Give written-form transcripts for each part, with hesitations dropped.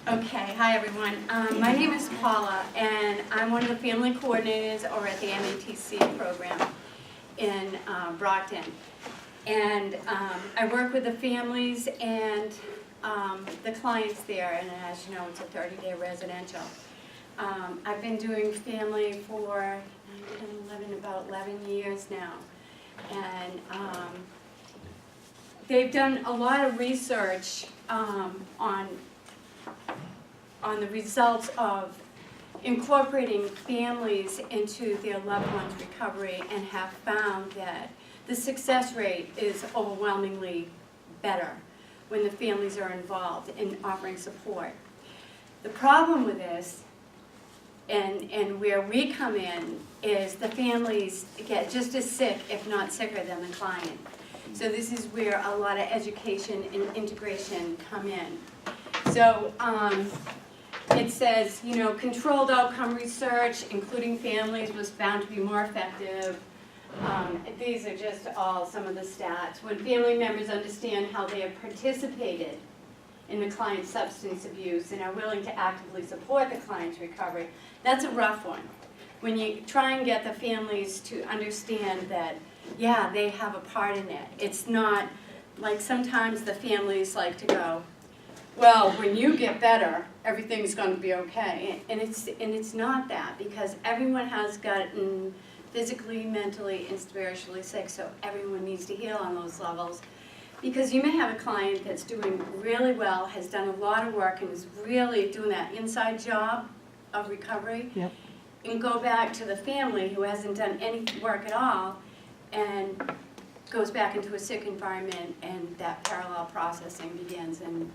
Okay, hi everyone. My name is Paula, and I'm one of the family coordinators over at the HPTC program in Brockton. And I work with the families and the clients there, and as you know, it's a 30-day residential. I've been doing family for about 11 years now. And they've done a lot of research on the results of incorporating families into their loved ones' recovery, and have found that the success rate is overwhelmingly better when the families are involved in offering support. The problem with this, and where we come in, is the families get just as sick, if not sicker, than the client. So this is where a lot of education and integration come in. So it says, you know, controlled outcome research, including families, was found to be more effective. These are just all some of the stats. When family members understand how they have participated in the client's substance abuse and are willing to actively support the client's recovery, that's a rough one. When you try and get the families to understand that, yeah, they have a part in it. It's not like sometimes the families like to go, well, when you get better, everything's going to be okay. And it's not that, because everyone has gotten physically, mentally, and spiritually sick, so everyone needs to heal on those levels. Because you may have a client that's doing really well, has done a lot of work, and is really doing that inside job of recovery, Yep. and go back to the family who hasn't done any work at all, and goes back into a sick environment, and that parallel processing begins, and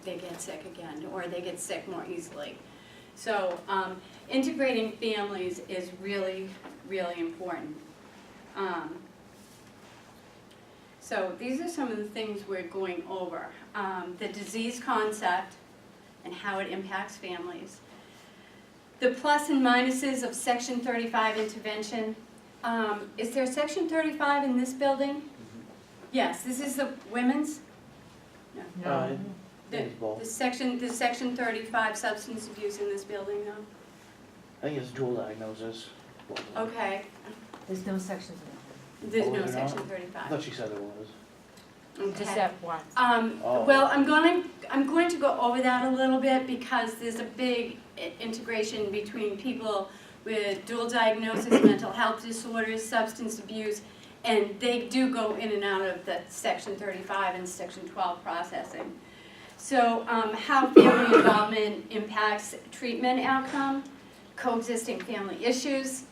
they get sick again, or they get sick more easily. So integrating families is really, really important. So these are some of the things we're going over. The disease concept and how it impacts families. The plus and minuses of Section 35 intervention. Is there Section 35 in this building? Yes, this is the women's? No. The section 35 substance abuse in this building, though? I think it's dual diagnosis. Okay, There's no sections there's Oh, no is there Section not? I 35. thought she said there was. in it. Just Okay. that one. Oh. Well, I'm going to go over that a little bit, because there's a big integration between people with dual diagnosis, mental health disorders, substance abuse, and they do go in and out of the Section 35 and Section 12 processing. So how family involvement impacts treatment outcome, coexisting family issues,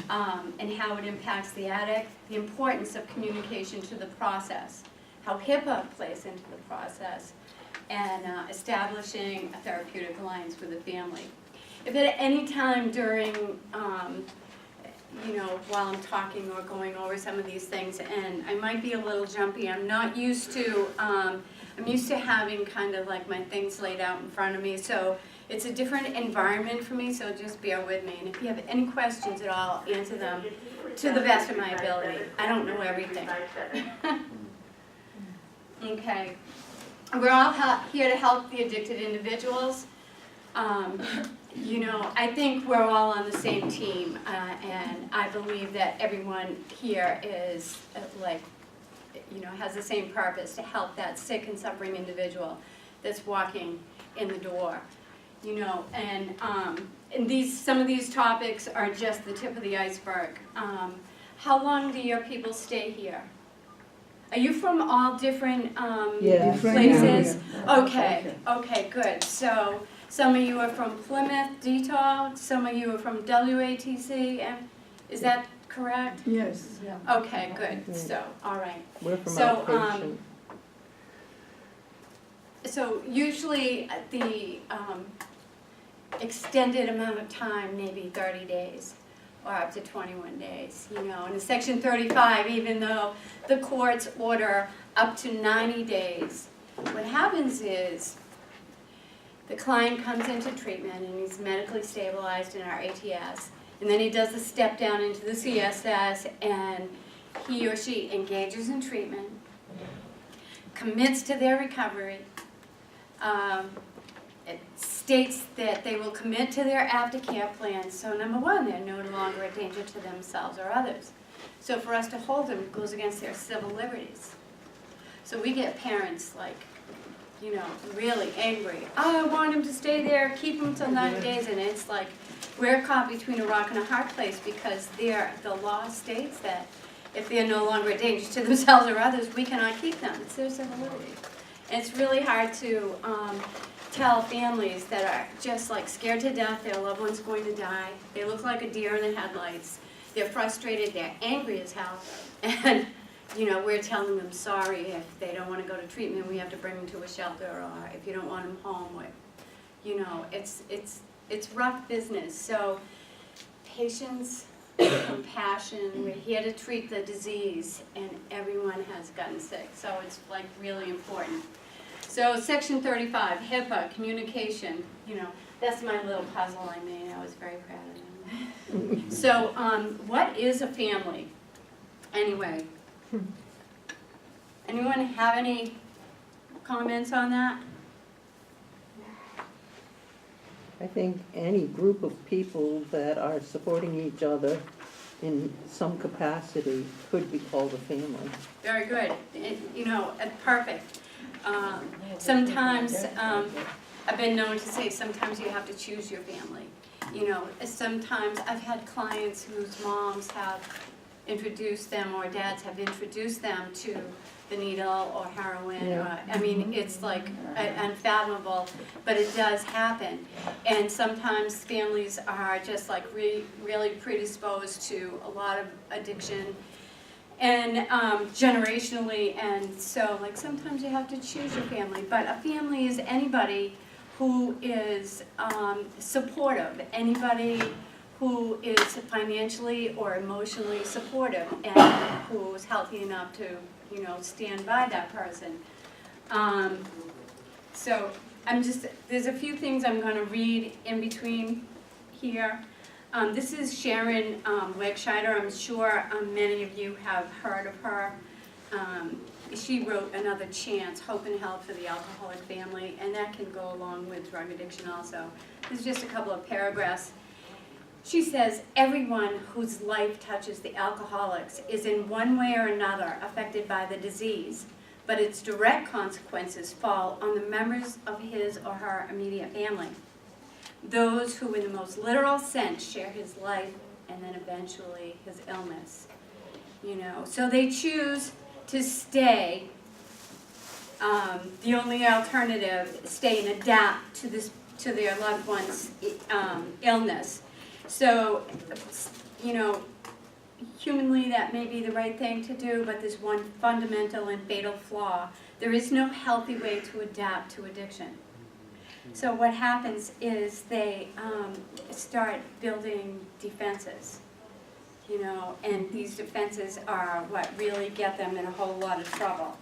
and how it impacts the addict, the importance of communication to the process, how HIPAA plays into the process, and establishing a therapeutic alliance with the family. If at any time during, you know, while I'm talking or going over some of these things, and I might be a little jumpy, I'm not used to, I'm used to having kind of like my things laid out in front of me, so it's a different environment for me, so just bear with me. And if you have any questions at all, I'll answer them to the best of my ability. I don't know everything. Okay. We're all here to help the addicted individuals. You know, I think we're all on the same team, and I believe that everyone here is like, you know, has the same purpose to help that sick and suffering individual that's walking in the door. You know, and some of these topics are just the tip of the iceberg. How long do your people stay here? Are you from all different Yeah. places? Yeah. Okay, good. So some of you are from Plymouth, DTOG, some of you are from WATC, and is that correct? Yes. Okay, good. So, all right. We're from So, outpatient. So usually the extended amount of time, maybe 30 days or up to 21 days, you know. And in Section 35, even though the courts order up to 90 days, what happens is the client comes into treatment and he's medically stabilized in our ATS, and then he does a step down into the CSS, and he or she engages in treatment, commits to their recovery, states that they will commit to their aftercare plan. So number one, they're no longer a danger to themselves or others. So for us to hold them goes against their civil liberties. So we get parents like, you know, really angry. Oh, I want him to stay there, keep him till 90 days, and it's like we're caught between a rock and a hard place because the law states that if they're no longer a danger to themselves or others, we cannot keep them. It's their civil liberty. And it's really hard to tell families that are just like scared to death their loved one's going to die. They look like a deer in the headlights. They're frustrated, they're angry as hell, and you know, we're telling them sorry if they don't want to go to treatment, we have to bring them to a shelter, or if you don't want them home, you know, it's rough business. So patience, compassion, we're here to treat the disease, and everyone has gotten sick, so it's like really important. So section 35, HIPAA, communication, you know, that's my little puzzle I made. I was very proud of them. So what is a family anyway? Anyone have any comments on that? I think any group of people that are supporting each other in some capacity could be called a family. Very good. You know, perfect. Sometimes, I've been known to say sometimes you have to choose your family. You know, sometimes I've had clients whose moms have introduced them or dads have introduced them to the needle or heroin. Yeah. I mean, it's like unfathomable, but it does happen. And sometimes families are just like really predisposed to a lot of addiction and generationally, and so like sometimes you have to choose your family. But a family is anybody who is supportive, anybody who is financially or emotionally supportive and who's healthy enough to, you know, stand by that person. So there's a few things I'm going to read in between here. This is Sharon Wegscheider. I'm sure many of you have heard of her. She wrote Another Chance, Hope and Help for the Alcoholic Family, and that can go along with drug addiction also. There's just a couple of paragraphs. She says, everyone whose life touches the alcoholics is in one way or another affected by the disease, but its direct consequences fall on the members of his or her immediate family. Those who in the most literal sense share his life and then eventually his illness. You know, so they choose to stay, the only alternative, stay and adapt to their loved one's illness. So, you know, humanly that may be the right thing to do, but there's one fundamental and fatal flaw. There is no healthy way to adapt to addiction. So what happens is they start building defenses, you know, and these defenses are what really get them in a whole lot of trouble.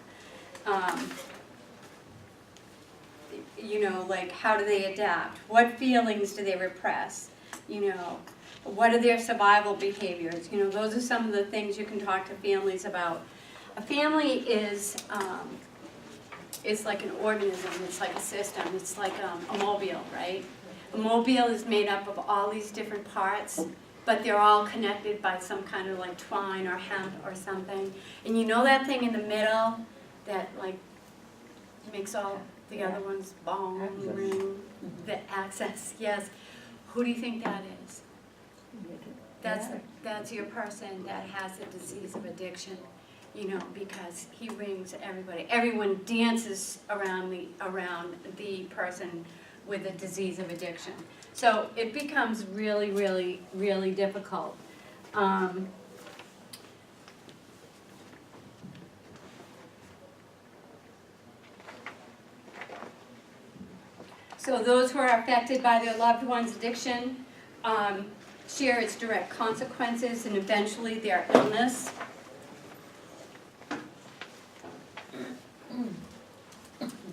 You know, like how do they adapt? What feelings do they repress? You know, what are their survival behaviors? You know, those are some of the things you can talk to families about. A family is like an organism, it's like a system, it's like a mobile, right? A mobile is made up of all these different parts, but they're all connected by some kind of like twine or hemp or something. And you know that thing in the middle that like makes all the other ones bone, ring, the access, yes. Who do you think that is? That's your person that has the disease of addiction, you know, because he rings everybody. Everyone dances around the person with the disease of addiction. So it becomes really, really, really difficult. So those who are affected by their loved one's addiction share its direct consequences and eventually their illness.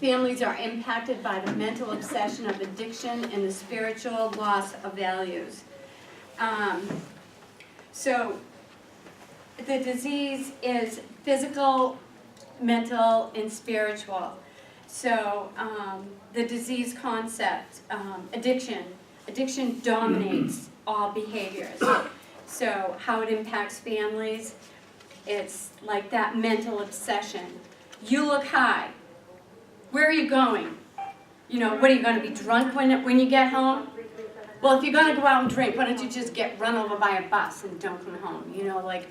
Families are impacted by the mental obsession of addiction and the spiritual loss of values. So the disease is physical, mental, and spiritual. So, the disease concept, addiction dominates all behaviors. So how it impacts families, it's like that mental obsession. You look high. Where are you going? You know, what are you going to be drunk when you get home? Well, if you're going to go out and drink, why don't you just get run over by a bus and don't come home? You know, like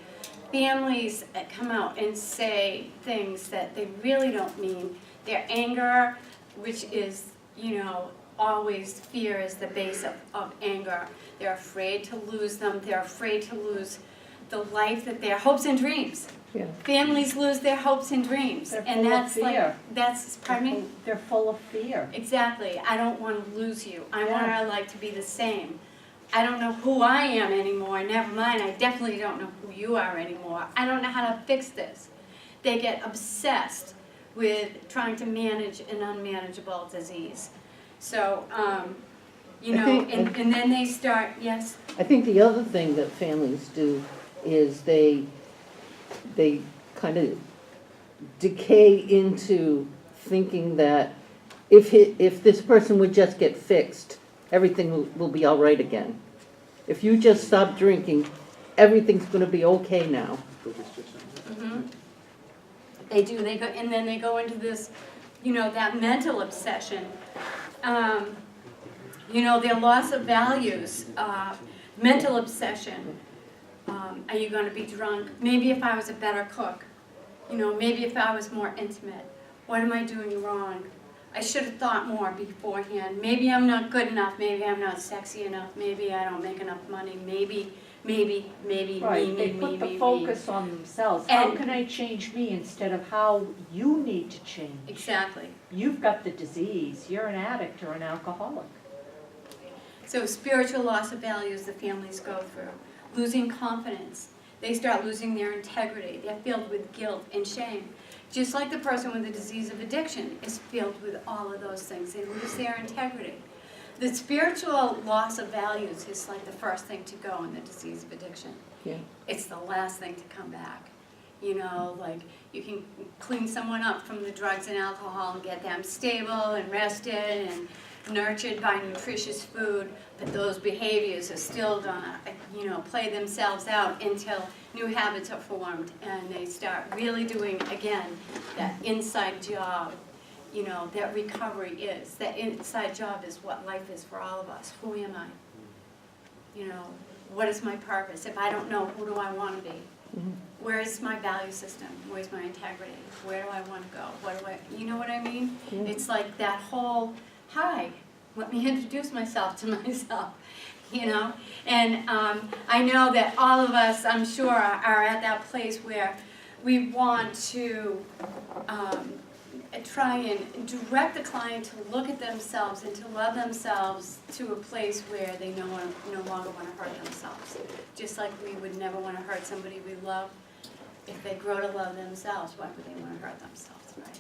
families that come out and say things that they really don't mean. Their anger, which is, you know, always fear is the base of anger. They're afraid to lose them. They're afraid to lose the life that their hopes and dreams. Yeah. Families lose their hopes and dreams. They're And full of that's fear. like, that's, pardon me? They're full of fear. Exactly. I don't want to lose you. I want Yeah. our life to be the same. I don't know who I am anymore. Never mind, I definitely don't know who you are anymore. I don't know how to fix this. They get obsessed with trying to manage an unmanageable disease. So, you I know, think- and then they start, yes? I think the other thing that families do is they kind of decay into thinking that if this person would just get fixed, everything will be all right again. If you just stop drinking, everything's going to be okay now. Mhm. They do, they go, and then they go into this, you know, that mental obsession. You know, their loss of values, mental obsession. Are you gonna be drunk? Maybe if I was a better cook, you know, maybe if I was more intimate. What am I doing wrong? I should have thought more beforehand. Maybe I'm not good enough, maybe I'm not sexy enough, maybe I don't make enough money, maybe, Right, they put the focus on themselves. How And- can I change me instead of how you need to change? Exactly. You've got the disease, you're an addict or an alcoholic. So spiritual loss of values the families go through, losing confidence. They start losing their integrity. They're filled with guilt and shame. Just like the person with the disease of addiction is filled with all of those things. They lose their integrity. The spiritual loss of values is like the first thing to go in the disease of addiction. Yeah. It's the last thing to come back. You know, like you can clean someone up from the drugs and alcohol and get them stable and rested and nurtured by nutritious food, but those behaviors are still gonna, you know, play themselves out until new habits are formed and they start really doing, again, that inside job, you know, that recovery is. That inside job is what life is for all of us. Who am I? You know, what is my purpose? If I don't know, who do I want to be? Mhm. Where is my value system? Where's my integrity? Where do I want to go? What do I, you know what I mean? Yeah. It's like that whole, hi, let me introduce myself to myself, you know? And I know that all of us, I'm sure, are at that place where we want to try and direct the client to look at themselves and to love themselves to a place where they no longer want to hurt themselves. Just like we would never want to hurt somebody we love. If they grow to love themselves, why would they want to hurt themselves, right?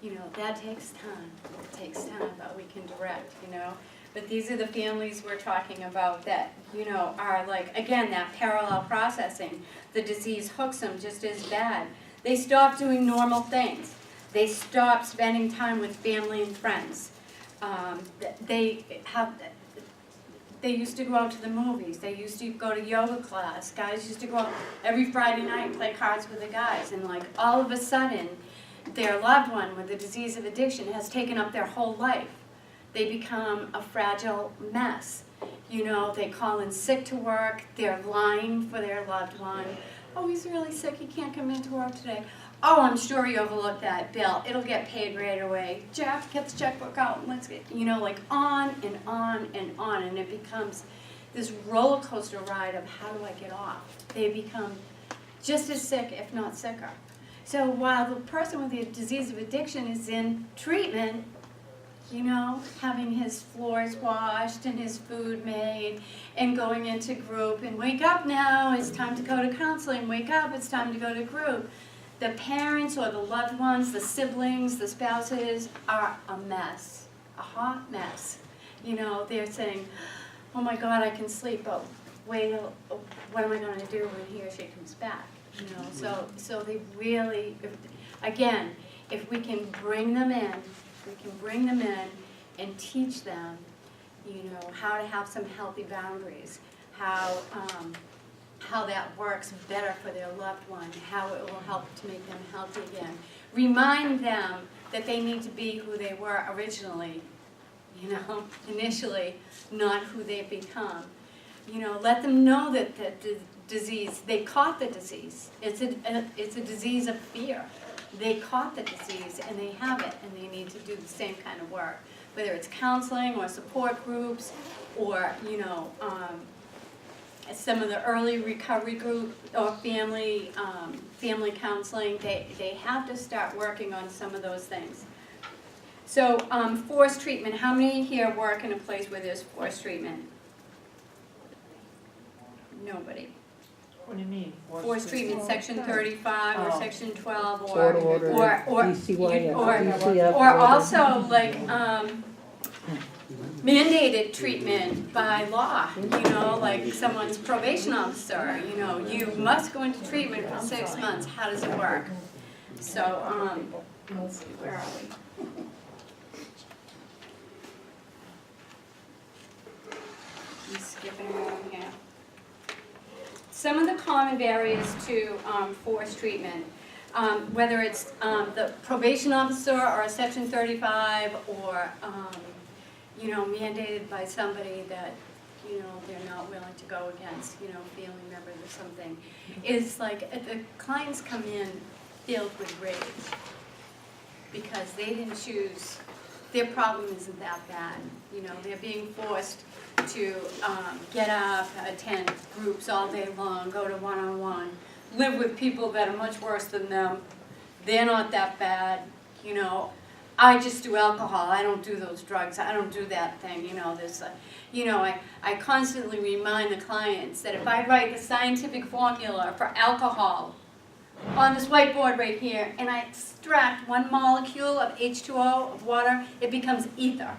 You know, that takes time. It takes time, but we can direct, you know. But these are the families we're talking about that, you know, are like, again, that parallel processing. The disease hooks them just as bad. They stop doing normal things. They stop spending time with family and friends. They used to go out to the movies. They used to go to yoga class. Guys used to go out every Friday night and play cards with the guys. And like all of a sudden, their loved one with the disease of addiction has taken up their whole life. They become a fragile mess. You know, they call in sick to work. They're lying for their loved one. Oh, he's really sick. He can't come into work today. Oh, I'm sure he overlooked that bill. It'll get paid right away. Jeff, get the checkbook out and let's get, you know, like on and on and on. And it becomes this roller coaster ride of how do I get off? They become just as sick, if not sicker. So while the person with the disease of addiction is in treatment, you know, having his floors washed and his food made and going into group and wake up now, it's time to go to counseling, wake up, it's time to go to group. The parents or the loved ones, the siblings, the spouses are a mess, a hot mess. You know, they're saying, oh my God, I can sleep, but wait, what am I going to do when he or she comes back? You know, so they really, again, if we can bring them in we can bring them in and teach them, you know, how to have some healthy boundaries, how that works better for their loved one, how it will help to make them healthy again. Remind them that they need to be who they were originally, you know, initially, not who they've become. You know, let them know that the disease, they caught the disease. It's a disease of fear. They caught the disease and they have it, and they need to do the same kind of work, whether it's counseling or support groups or, you know, some of the early recovery group or family counseling. They have to start working on some of those things. So forced treatment, how many here work in a place where there's forced treatment? Nobody. What do you mean? Forced treatment, section 35 or Oh. section 12 Court order, or DCYF, or DCF or order. also like mandated treatment by law, you know, like someone's probation officer, you know, you must go into treatment for 6 months. How does it work? So, let's see, where are we? I'm skipping around here. Some of the common barriers to forced treatment, whether it's the probation officer or a section 35 or, you know, mandated by somebody that, you know, they're not willing to go against, you know, family members or something, is like the clients come in filled with rage because they didn't choose, their problem isn't that bad. You know, they're being forced to get up, attend groups all day long, go to one-on-one, live with people that are much worse than them. They're not that bad, you know. I just do alcohol, I don't do those drugs, I don't do that thing, you know, this, you know, I constantly remind the clients that if I write the scientific formula for alcohol on this whiteboard right here, and I extract one molecule of H2O, of water, it becomes ether.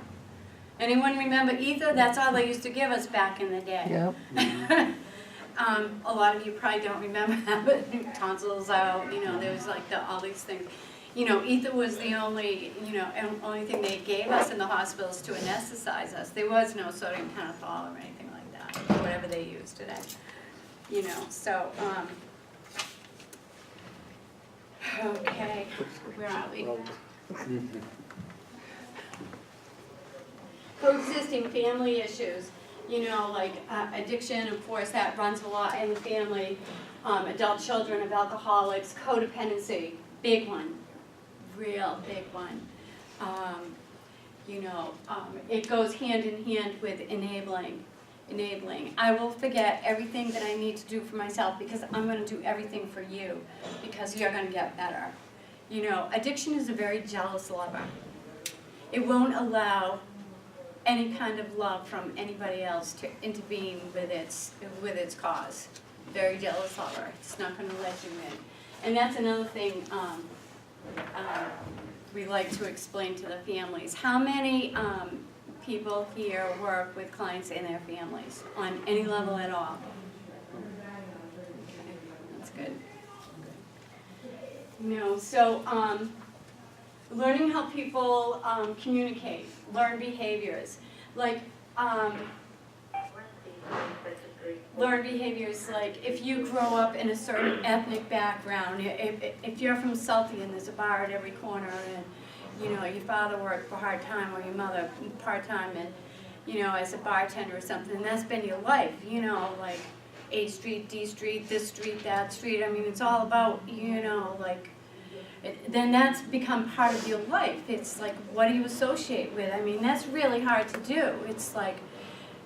Anyone remember ether? That's all they used to give us back in the day. Yep. A lot of you probably don't remember that, but tonsils out, you know, there was like all these things. You know, ether was the only, you know, only thing they gave us in the hospitals to anesthetize us. There was no sodium pentothal or anything like that, or whatever they use today. You know, so, okay, where are we? Coexisting family issues, you know, like addiction, of course, that runs a lot in the family. Adult children of alcoholics, codependency, big one, real big one. You know, it goes hand in hand with enabling. I will forget everything that I need to do for myself because I'm going to do everything for you because you're going to get better. You know, addiction is a very jealous lover. It won't allow any kind of love from anybody else to intervene with its cause. Very jealous lover. It's not going to let you in. And that's another thing we like to explain to the families. How many people here work with clients and their families on any level at all? Okay, that's good. You know, so learning how people communicate, learn behaviors, like learn behaviors like if you grow up in a certain ethnic background, if you're from Salty and there's a bar at every corner and you know your father worked part-time or your mother part-time and you know as a bartender or something, and that's been your life, you know, like A Street, D Street, this street, that street, I mean it's all about, you know, like then that's become part of your life. It's like, what do you associate with? I mean, that's really hard to do. It's like,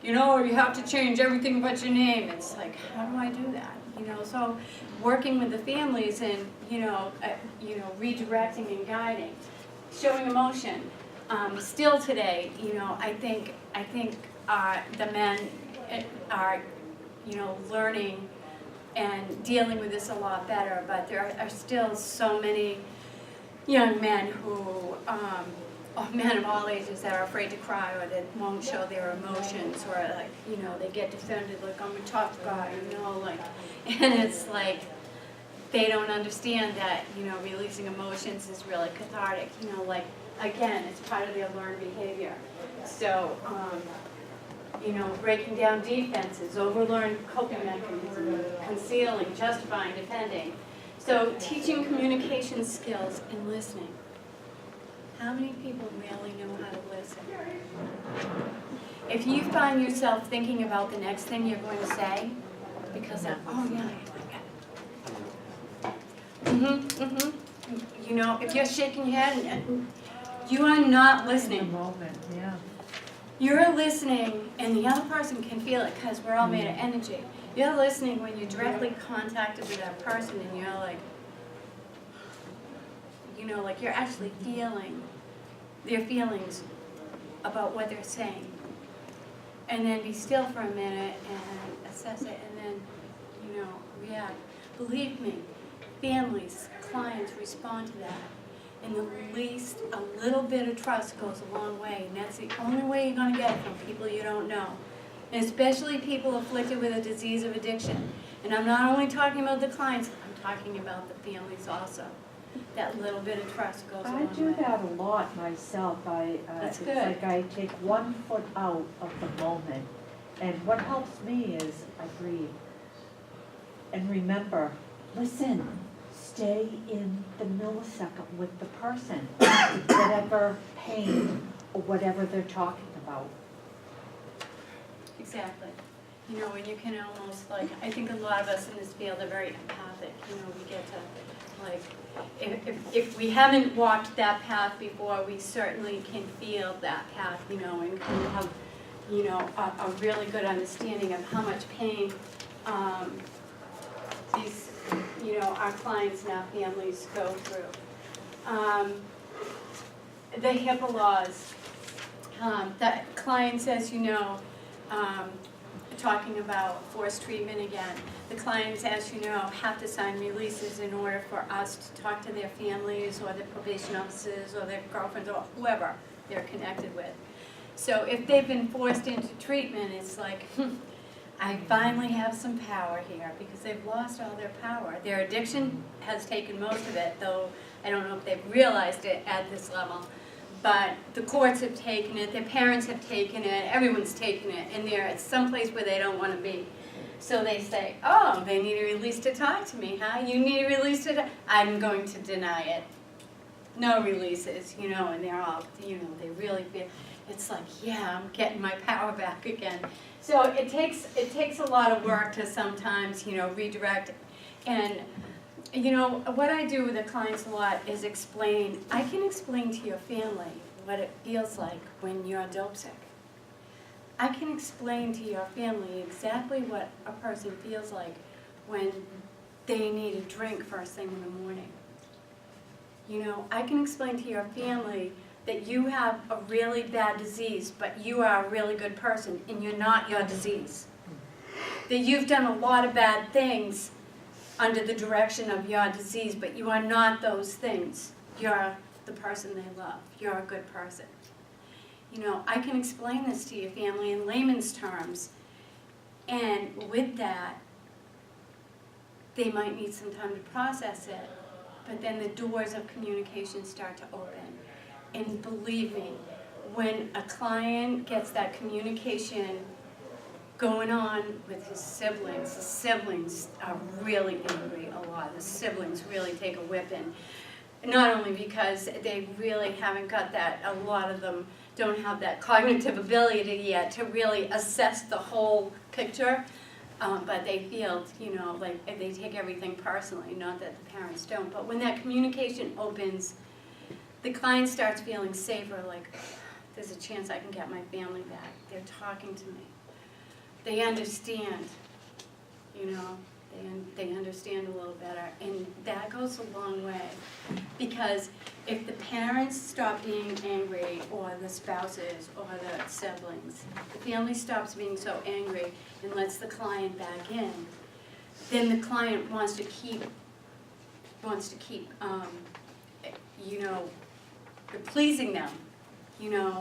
you know, you have to change everything but your name. It's like, how do I do that? You know, so working with the families and, you know, redirecting and guiding, showing emotion. Still today, you know, I think the men are, you know, learning and dealing with this a lot better, but there are still so many young men who, or men of all ages that are afraid to cry or that won't show their emotions or like, you know, they get defended like I'm a tough guy, you know, like, and it's like they don't understand that, you know, releasing emotions is really cathartic, you know, like again, it's part of their learned behavior. So, breaking down defenses, overlearned coping mechanisms, concealing, justifying, defending. So teaching communication skills and listening. How many people really know how to listen? If you find yourself thinking about the next thing you're going to say, because of, oh yeah, if you're shaking your head, and you are not In the listening. moment, yeah. You're listening, and the other person can feel it because we're all made of energy. You're listening when you're directly contacted with that person, and you're like, like you're actually feeling their feelings about what they're saying. And then be still for a minute and assess it, and then, react. Believe me, families, clients respond to that. And a little bit of trust goes a long way, and that's the only way you're gonna get it from people you don't know. And especially people afflicted with a disease of addiction. And I'm not only talking about the clients, I'm talking about the families also. That little bit of trust goes a long I way. do that a lot myself. That's it's good. like I take 1 foot out of the moment. And what helps me is I breathe. And remember, listen, stay in the millisecond with the person, whatever pain or whatever they're talking about. Exactly. When you can almost I think a lot of us in this field are very empathic. We get to if we haven't walked that path before, we certainly can feel that path, and can have, a really good understanding of how much pain these, our clients and our families go through. The HIPAA laws, that clients, as talking about forced treatment again, the clients, as have to sign releases in order for us to talk to their families or their probation officers or their girlfriends or whoever they're connected with. So if they've been forced into treatment, it's like, I finally have some power here, because they've lost all their power. Their addiction has taken most of it, though I don't know if they've realized it at this level. But the courts have taken it, their parents have taken it, everyone's taken it, and they're at some place where they don't want to be. So they say, oh, they need a release to talk to me, huh? You need a release to talk? I'm going to deny it. No releases, and they're all, they really feel, it's like, yeah, I'm getting my power back again. So it takes a lot of work to sometimes, redirect. And, what I do with the clients a lot is I can explain to your family what it feels like when you're dope sick. I can explain to your family exactly what a person feels like when they need a drink first thing in the morning. I can explain to your family that you have a really bad disease, but you are a really good person, and you're not your disease. That you've done a lot of bad things under the direction of your disease, but you are not those things. You're the person they love. You're a good person. I can explain this to your family in layman's terms, and with that, they might need some time to process it, but then the doors of communication start to open. And believe me, when a client gets that communication going on with his siblings, the siblings are really angry a lot. The siblings really take a whipping. Not only because they really haven't got that, a lot of them don't have that cognitive ability yet to really assess the whole picture, but they feel, like they take everything personally, not that the parents don't. But when that communication opens, the client starts feeling safer, like, there's a chance I can get my family back. They're talking to me. They understand, they understand a little better. And that goes a long way. Because if the parents stop being angry, or the spouses, or the siblings, the family stops being so angry and lets the client back in, then the client wants to keep pleasing them,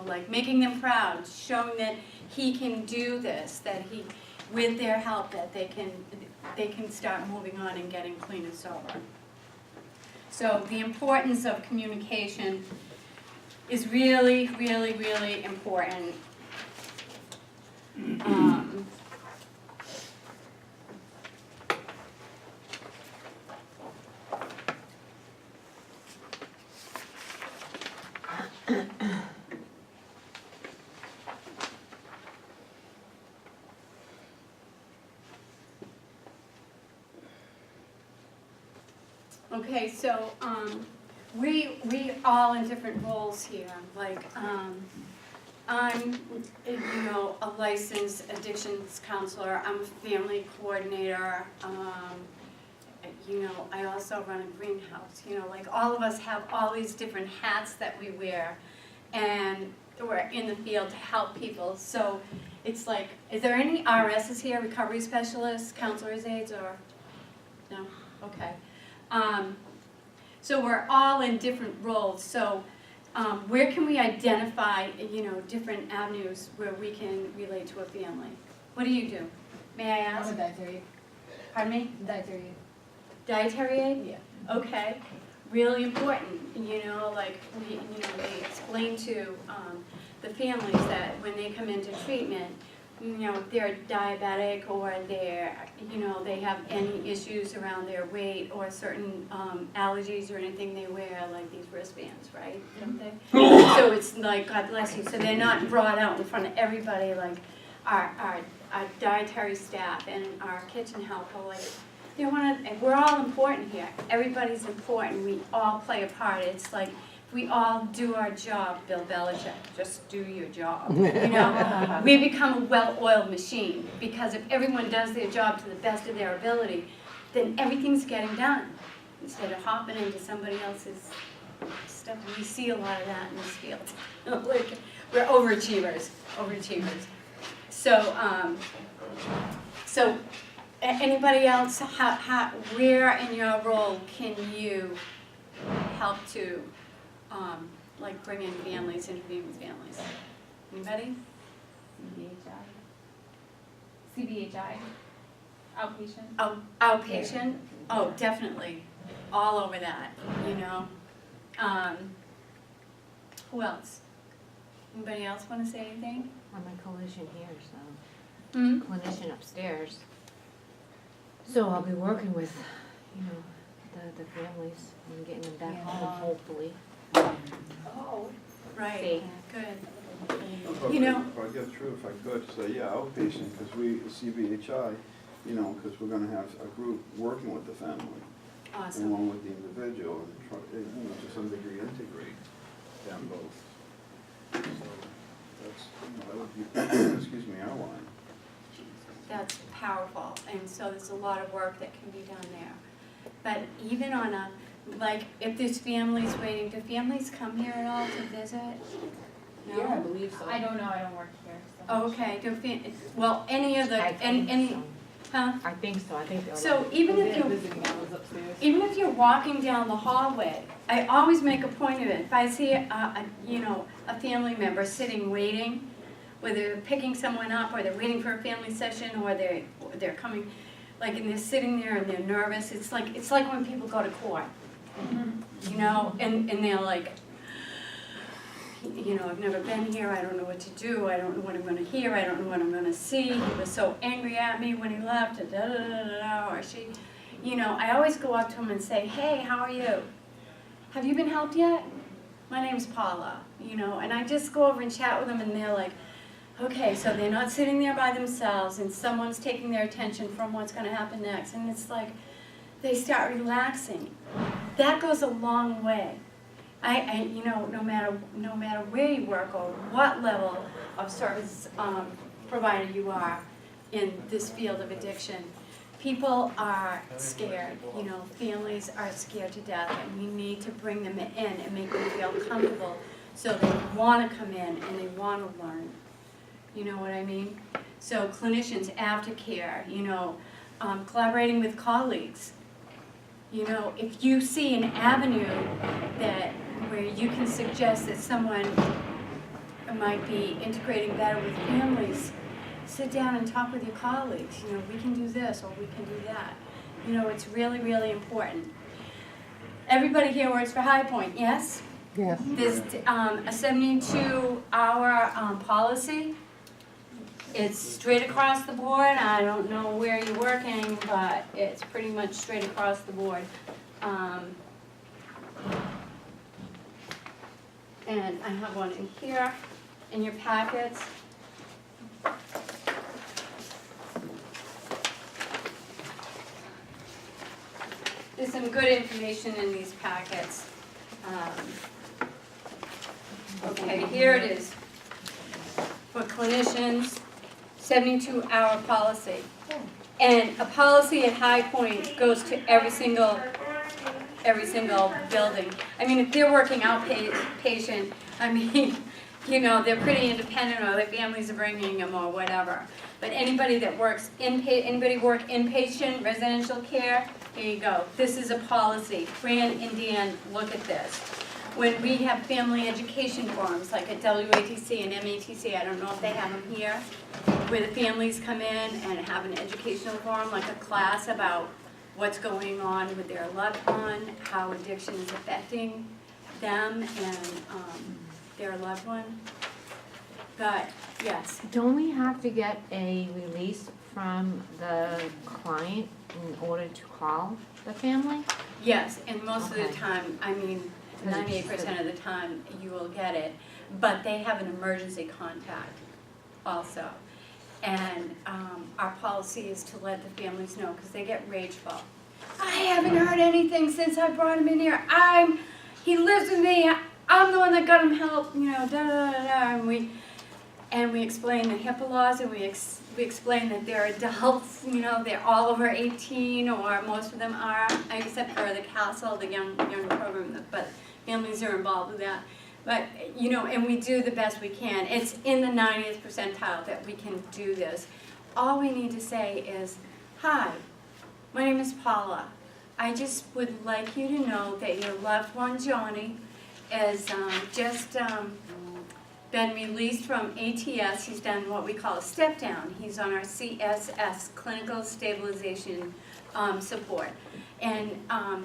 like making them proud, showing that he can do this, that he, with their help, that they can start moving on and getting clean and sober. So the importance of communication is really, really, really important. Okay, so, we all in different roles here, like, I'm, you know, a licensed addictions counselor, I'm a family coordinator, you know, I also run a greenhouse, you know, like, all of us have all these different hats that we wear, and we're in the field to help people, so it's like, is there any RSs here, recovery specialists, counselors aides, or, no? Okay. So we're all in different roles, so where can we identify, you know, different avenues where we can relate to a family? What do you do? May I ask? I'm a dietary aide. Pardon me? Dietary aide. Dietary aid? Yeah. Okay, really important, you know, like, we, you know, they explain to the families that when they come into treatment, you know, if they're diabetic or they're, you know, they have any issues around their weight or certain allergies or anything, they wear like these wristbands, right? Don't they? So it's like, God bless you, so they're not brought out in front of everybody like our dietary staff and our kitchen helper, like, they want to, we're all important here. Everybody's important, we all play a part. It's like, we all do our job, Bill Belichick, just do your job, you know? We become a well-oiled machine, because if everyone does their job to the best of their ability, then everything's getting done, instead of hopping into somebody else's stuff. We see a lot of that in this field. Like, we're overachievers. So, anybody else, where in your role can you help to like bring in families, intervene with families? Anybody? CBHI, outpatient. Oh, outpatient? Oh, definitely. All over that, you know. Who else? Anybody else want to say anything? I'm a clinician here, so, Hmm? clinician upstairs. So I'll be working with, you know, the families and getting them back home, hopefully. Oh, right, Safe. good. You know- If I get through, if I could, say, yeah, outpatient, because we, CBHI, you know, because we're gonna have a group working with the family, Awesome. along with the individual, and try, you know, to some degree integrate them both. So, that's, you know, that would be, excuse me, our line. That's powerful, and so there's a lot of work that can be done there. But even on a, like, if there's families waiting, do families come here at all to visit? No? Yeah, I believe so. I don't know, I don't work here, so. Oh, okay, well, any of the, I think any, so. huh? I think so, I think they're. So even if They're you, visiting, I was upstairs. even if you're walking down the hallway, I always make a point of it. If I see you know, a family member sitting waiting, whether they're picking someone up or they're waiting for a family session or they're coming, like, and they're sitting there and they're nervous, it's like when people go to court, you know, and they're like, you know, I've never been here, I don't know what to do, I don't know what I'm gonna hear, I don't know what I'm gonna see, he was so angry at me when he left, da da da da da, or she, you know, I always go up to him and say, hey, how are you? Have you been helped yet? My name's Paula, you know, and I just go over and chat with them and they're like, okay, so they're not sitting there by themselves and someone's taking their attention from what's gonna happen next, and it's like, they start relaxing. That goes a long way. I you know, no matter where you work or what level of service provider you are in this field of addiction, people are scared, you know, families are scared to death, and we need to bring them in and make them feel comfortable so they want to come in and they want to learn. You know what I mean? So clinicians, aftercare, you know, collaborating with colleagues. You know, if you see an avenue that where you can suggest that someone might be integrating better with families, sit down and talk with your colleagues. You know, we can do this or we can do that. You know, it's really, really important. Everybody here works for High Point, yes? Yes. There's, a 72-hour, policy. It's straight across the board. I don't know where you're working, but it's pretty much straight across the board. And I have one in here, in your packets. There's some good information in these packets. Okay, here it is. For clinicians, 72-hour policy. And a policy at High Point goes to every single building. I mean, if they're working outpatient, I mean, you know, they're pretty independent, or their families are bringing them or whatever. But anybody that works anybody work inpatient, residential care, here you go. This is a policy. Fran and Dan, look at this. When we have family education forums, like at WATC and MATC, I don't know if they have them here, where the families come in and have an educational forum, like a class about what's going on with their loved one, how addiction is affecting them and their loved one. But, yes, Don't we have to get a release from the client in order to call the family? yes, and most of the Okay. time, I mean, 98% of the time, you will get it. But they have an emergency contact also. And our policy is to let the families know, because they get rageful. I haven't heard anything since I brought him in here. He lives with me. I'm the one that got him help, you know, da da da da. And we explain the HIPAA laws, and we explain that they're adults, you know, they're all over 18, or most of them are, except for the CASEL, the young program, but families are involved with that. But, you know, and we do the best we can. It's in the 90th percentile that we can do this. All we need to say is, hi, my name is Paula. I just would like you to know that your loved one, Johnny, is just been released from ATS. He's done what we call a step down. He's on our CSS, Clinical Stabilization Support. And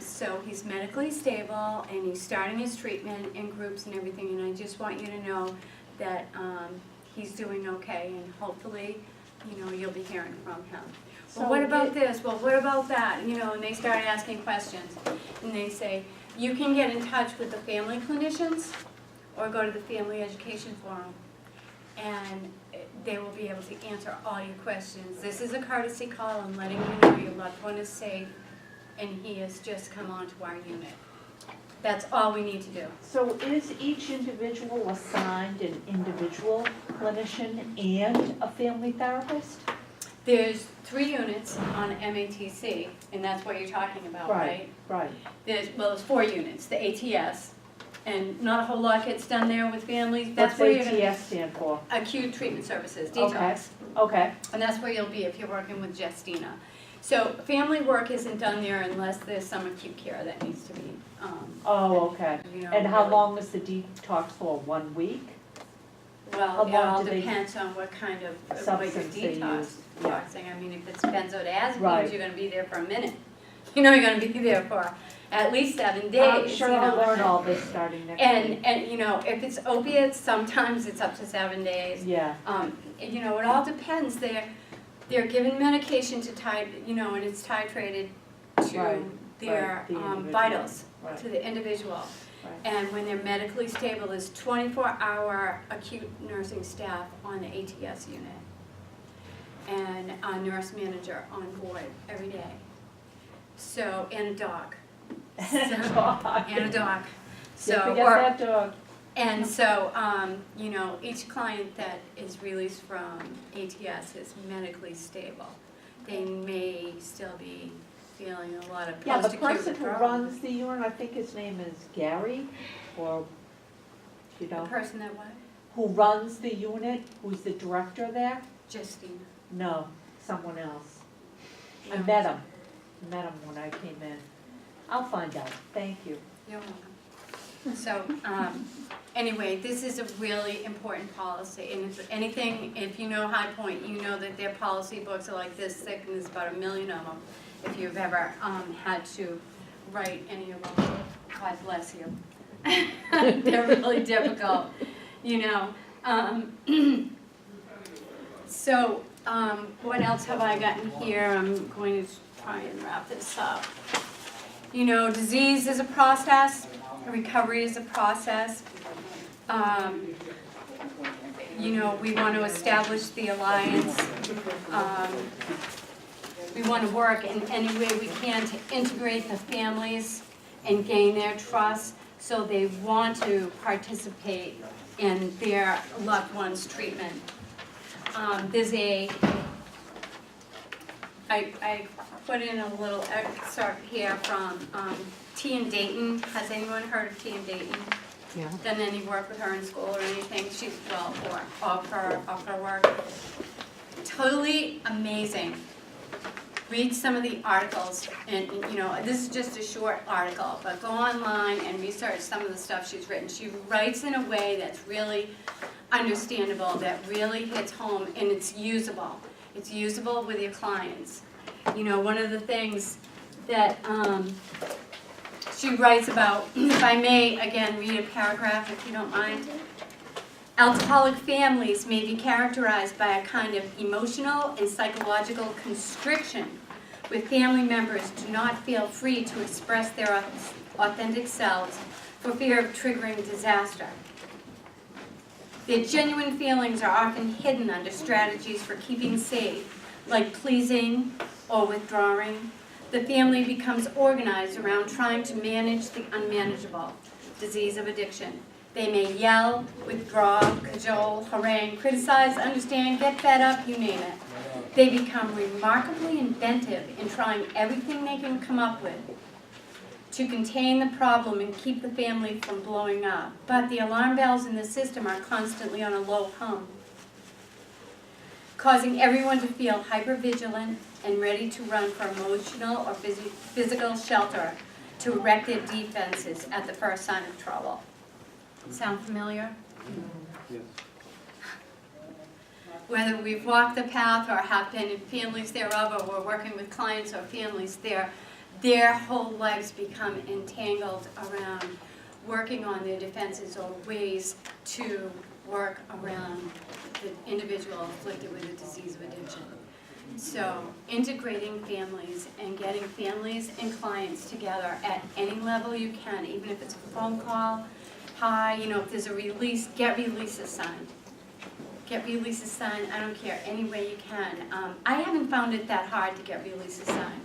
so he's medically stable, and he's starting his treatment in groups and everything, and I just want you to know that he's doing okay, and hopefully, you know, you'll be hearing from him. Well, what about this? Well, what about that? You know, and they start asking questions, and they say, you can get in touch with the family clinicians, or go to the Family Education Forum, and they will be able to answer all your questions. This is a courtesy call and letting you know your loved one is safe, and he has just come onto our unit. That's all we need to do. So is each individual assigned an individual clinician and a family therapist? There's 3 units on MATC, and that's what you're talking about, right? Right. There's 4 units, the ATS, and not a whole lot gets done there with families. That's What's where you're gonna, ATS stand for? acute treatment services, Okay. detox. Okay, And that's where you'll be if you're working with Justina. So family work isn't done there unless there's some acute care that needs to be, oh, okay. you know. And how really- long is the detox for, 1 week? Well, how it long all do they- depends on what kind of, what you're Substance they use, yeah. detoxing. I mean, if it's benzodiazepines, Right. you're gonna be there for a minute. You know, you're gonna be there for at least 7 days. I'm sure you I'll know. learn all this starting next week. And, you know, if it's opiates, sometimes it's up to 7 days. Yeah, You know, it all depends. They're given medication to you know, and it's titrated to Right, their the individual. vitals, Right. to the individual. right. And when they're medically stable, there's 24-hour acute nursing staff on the ATS unit. And a nurse manager on board every day. So, and a dog. And a dog. And a dog. So, Don't forget or, that dog. and so, you know, each client that is released from ATS is medically stable. They may still be feeling a lot of Yeah, the post-acute person who withdrawal. runs the unit, I think his name is Gary, or, you The know, person that what? who runs the unit, who's the director there? Justina. No, someone else. I Oh. met him when I came in. I'll find out, thank you. You're welcome. So, anyway, this is a really important policy, and if you know High Point, you know that their policy books are like this thick, and there's about 1 million of them. If you've ever had to write any of them, God bless you. They're really difficult, you know. So, what else have I gotten here? I'm going to try and wrap this up. You know, disease is a process, recovery is a process. You know, we want to establish the alliance. We want to work in any way we can to integrate the families and gain their trust so they want to participate in their loved one's treatment. There's I put in a little excerpt here from T in Dayton. Has anyone heard of T in Dayton? Yeah. Done any work with her in school or anything? She's, well, or of her work. Totally amazing. Read some of the articles, and you know, this is just a short article, but go online and research some of the stuff she's written. She writes in a way that's really understandable, that really hits home, and it's usable. It's usable with your clients. You know, one of the things that she writes about, if I may, again, read a paragraph if you don't mind. Alcoholic families may be characterized by a kind of emotional and psychological constriction, where family members do not feel free to express their authentic selves for fear of triggering disaster. Their genuine feelings are often hidden under strategies for keeping safe, like pleasing or withdrawing. The family becomes organized around trying to manage the unmanageable, disease of addiction. They may yell, withdraw, cajole, harangue, criticize, understand, get fed up, you name it. They become remarkably inventive in trying everything they can come up with to contain the problem and keep the family from blowing up. But the alarm bells in the system are constantly on a low hum, causing everyone to feel hypervigilant and ready to run for emotional or physical shelter to erect their defenses at the first sign of trouble. Sound familiar? Yes. Whether we've walked the path or have been in families thereof, or we're working with clients or families there, their whole lives become entangled around working on their defenses or ways to work around the individual afflicted with the disease of addiction. So integrating families and getting families and clients together at any level you can, even if it's a phone call, hi, you know, if there's a release, get releases signed. Get releases signed, I don't care, any way you can. I haven't found it that hard to get releases signed.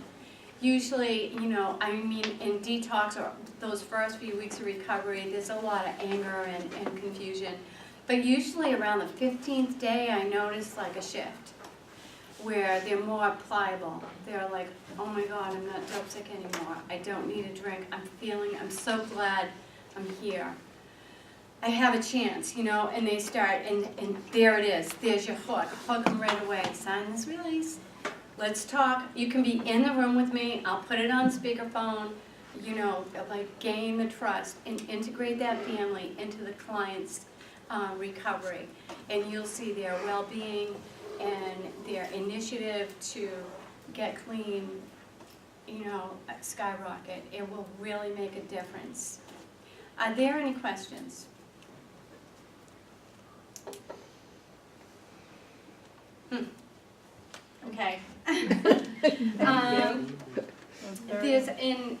Usually, you know, I mean, in detox or those first few weeks of recovery, there's a lot of anger and confusion. But usually around the 15th day, I notice like a shift where they're more pliable. They're like, oh my God, I'm not dope sick anymore. I don't need a drink. I'm so glad I'm here. I have a chance, you know, and they start, and there it is. There's your hook. Hook them right away. Sign this release. Let's talk. You can be in the room with me. I'll put it on speakerphone. You know, like gain the trust and integrate that family into the client's recovery. And you'll see their well-being and their initiative to get clean, you know, skyrocket. It will really make a difference. Are there any questions? Okay. There's in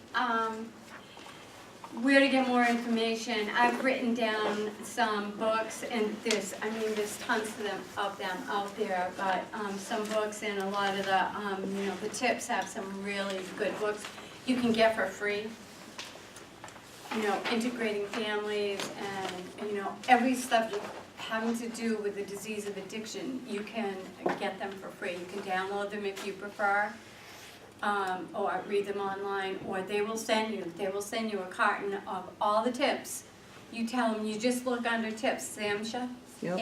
where to get more information. I've written down some books, and there's tons of them out there. But some books and a lot of the you know, the tips have some really good books you can get for free. You know, integrating families and you know, every stuff having to do with the disease of addiction, you can get them for free. You can download them if you prefer, or read them online, or they will send you a carton of all the tips. You tell them, you just look under tips, Samsha, Yep.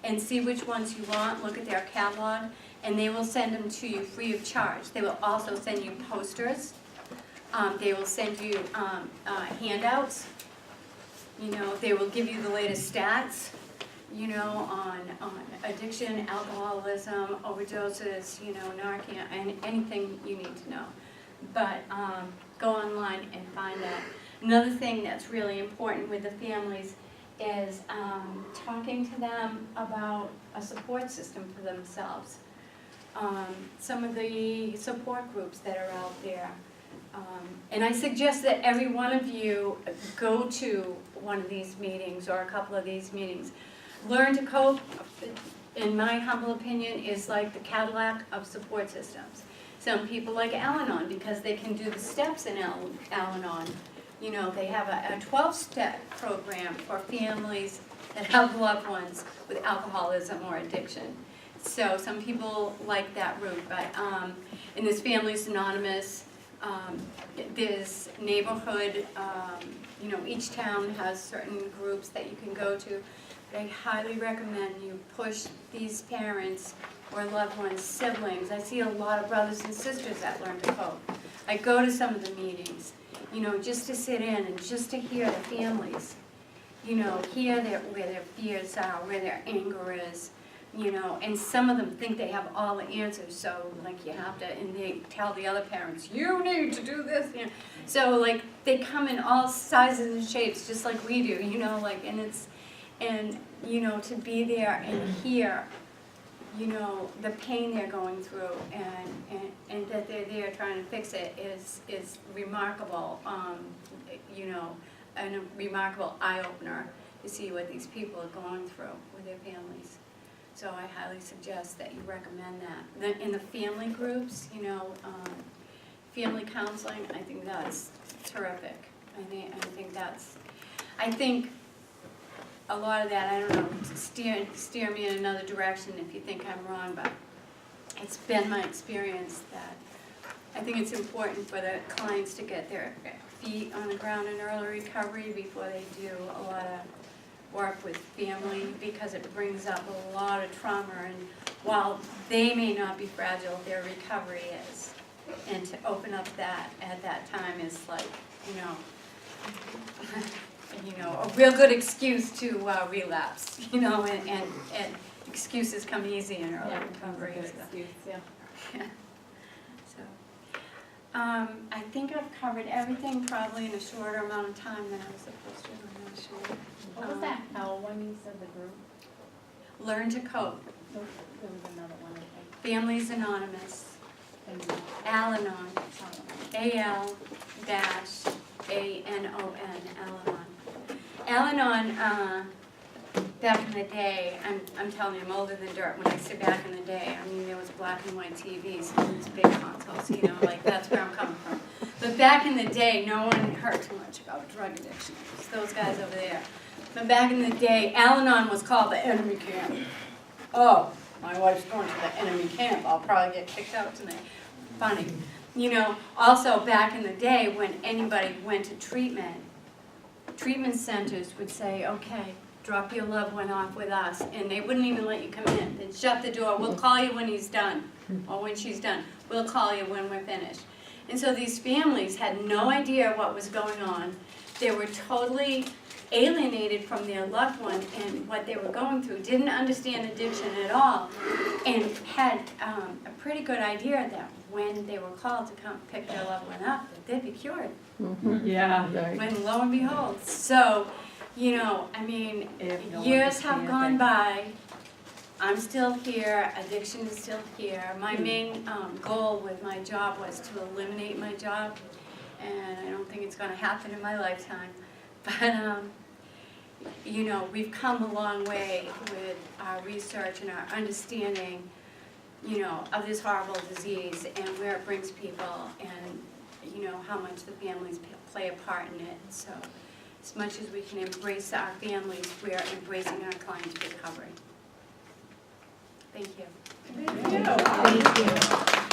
and see which ones you want, look at their catalog, and they will send them to you free of charge. They will also send you posters. They will send you handouts. You know, they will give you the latest stats, you know, on addiction, alcoholism, overdoses, you know, Narcan, and anything you need to know. But go online and find that. Another thing that's really important with the families is talking to them about a support system for themselves. Some of the support groups that are out there. And I suggest that every one of you go to one of these meetings or a couple of these meetings. Learn to cope, in my humble opinion, is like the Cadillac of support systems. Some people like Al-Anon because they can do the steps in Al-Anon. You know, they have a 12-step program for families that have loved ones with alcoholism or addiction. So some people like that route, but and there's Families Anonymous, there's neighborhood, you know, each town has certain groups that you can go to. But I highly recommend you push these parents or loved ones, siblings. I see a lot of brothers and sisters that learn to cope. I go to some of the meetings, you know, just to sit in and just to hear the families, you know, hear where their fears are, where their anger is, you know, and some of them think they have all the answers, so like you have to, and they tell the other parents, you need to do this, you know. So like they come in all sizes and shapes, just like we do, you know, like, and you know, to be there and hear, you know, the pain they're going through and that they're there trying to fix it is remarkable, you know, and a remarkable eye-opener to see what these people are going through with their families. So I highly suggest that you recommend that. Then in the family groups, you know, family counseling, I think that's terrific. I think a lot of that, I don't know, steer me in another direction if you think I'm wrong, but it's been my experience that I think it's important for the clients to get their feet on the ground in early recovery before they do a lot of work with family, because it brings up a lot of trauma, and while they may not be fragile, their recovery is. And to open up that at that time is like, you know, a real good excuse to relapse, you know, and excuses come easy in early recovery. Good So. excuse, yeah. Yeah. So, I think I've covered everything probably in a shorter amount of time than I was supposed to, I'm not sure. What was that L one you said, the group? Learn to cope. There was another one, I think. Families Anonymous. And Al-Anon. Al-Anon. Al-Anon. Al-Anon, back in the day, I'm telling you, I'm older than dirt. When I say back in the day, I mean, there was black and white TVs and these big consoles, you know, like that's where I'm coming from. But back in the day, no one heard too much about drug addiction. It's those guys over there. But back in the day, Al-Anon was called the enemy camp. Oh, my wife's going to the enemy camp. I'll probably get kicked out tonight. Funny. You know, also back in the day when anybody went to treatment centers would say, okay, drop your loved one off with us, and they wouldn't even let you come in. They'd shut the door. We'll call you when he's done, or when she's done. We'll call you when we're finished. And so these families had no idea what was going on. They were totally alienated from their loved one and what they were going through, didn't understand addiction at all, and had a pretty good idea that when they were called to come pick their loved one up, that they'd be cured. Yeah. When lo and behold. So, you know, I mean, No years have gone understanding. by. I'm still here. Addiction is still here. My main goal with my job was to eliminate my job, and I don't think it's going to happen in my lifetime. But, you know, we've come a long way with our research and our understanding, you know, of this horrible disease and where it brings people, and, you know, how much the families play a part in it. So as much as we can embrace our families, we are embracing our clients' recovery. Thank you. Thank you.